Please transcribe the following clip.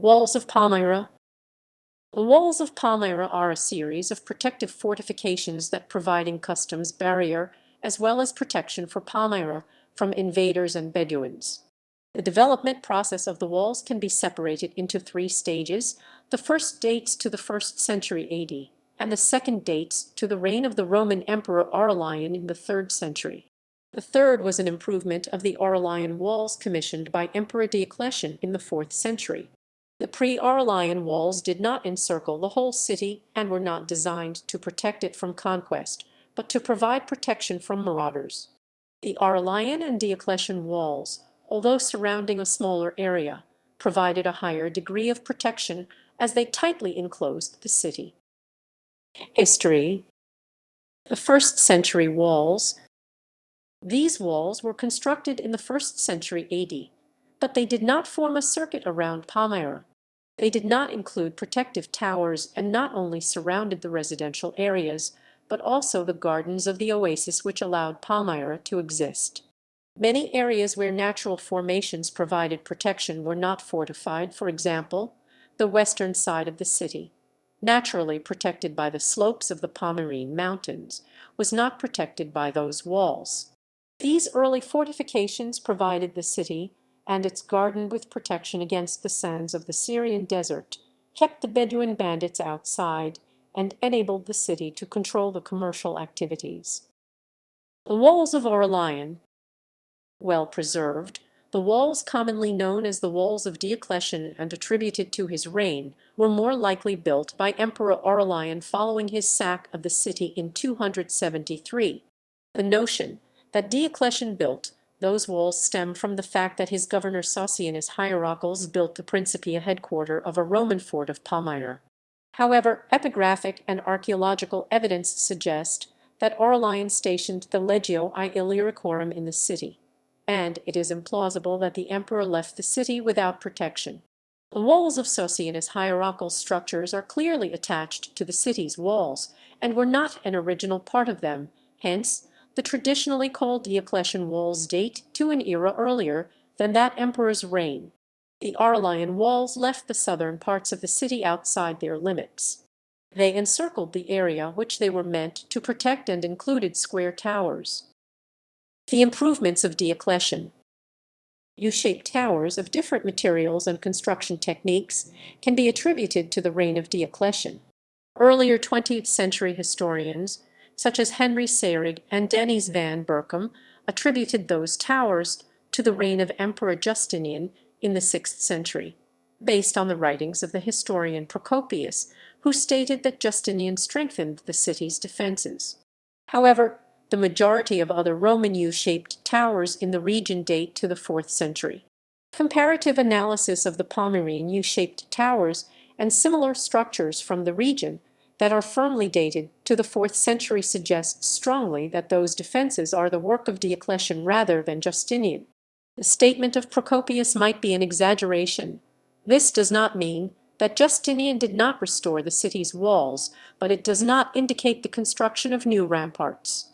Walls of Palmyra. The walls of Palmyra are a series of protective fortifications that provide customs barrier as well as protection for Palmyra from invaders and Bedouins. The development process of the walls can be separated into three stages. The first dates to the 1st century AD, and the second dates to the reign of the Roman Emperor Aurelian in the 3rd century. The third was an improvement of the Aurelian walls commissioned by Emperor Diocletian in the 4th century. The pre-Aurelian walls did not encircle the whole city and were not designed to protect it from conquest, but to provide protection from marauders. The Aurelian and Diocletian walls, although surrounding a smaller area, provided a higher degree of protection as they tightly enclosed the city. History. The 1st century walls. These walls were constructed in the 1st century AD, but they did not form a circuit around Palmyra. They did not include protective towers and not only surrounded the residential areas, but also the gardens of the oasis which allowed Palmyra to exist. Many areas where natural formations provided protection were not fortified. For example, the western side of the city, naturally protected by the slopes of the Palmyrene Mountains, was not protected by those walls. These early fortifications provided the city and its garden with protection against the sands of the Syrian desert, kept the Bedouin bandits outside, and enabled the city to control the commercial activities. The walls of Aurelian. Well preserved, the walls commonly known as the walls of Diocletian and attributed to his reign were more likely built by Emperor Aurelian following his sack of the city in 273. The notion that Diocletian built those walls stem from the fact that his governor Socianus Hierocles built the Principia headquarter of a Roman fort of Palmyra. However, epigraphic and archaeological evidence suggest that Aurelian stationed the Legio Illyricum in the city, and it is implausible that the emperor left the city without protection. The walls of Socianus Hierocles' structures are clearly attached to the city's walls, and were not an original part of them, hence the traditionally called Diocletian walls date to an era earlier than that emperor's reign. The Aurelian walls left the southern parts of the city outside their limits. They encircled the area which they were meant to protect and included square towers. The improvements of Diocletian. U-shaped towers of different materials and construction techniques can be attributed to the reign of Diocletian. Earlier 20th century historians, such as Henry Seyrig and Denis van Berchem, attributed those towers to the reign of Emperor Justinian in the 6th century, based on the writings of the historian Procopius, who stated that Justinian strengthened the city's defenses. However, the majority of other Roman U-shaped towers in the region date to the 4th century. Comparative analysis of the Palmyrene U-shaped towers and similar structures from the region that are firmly dated to the 4th century suggests strongly that those defenses are the work of Diocletian rather than Justinian. The statement of Procopius might be an exaggeration. This does not mean that Justinian did not restore the city's walls, but it does not indicate the construction of new ramparts.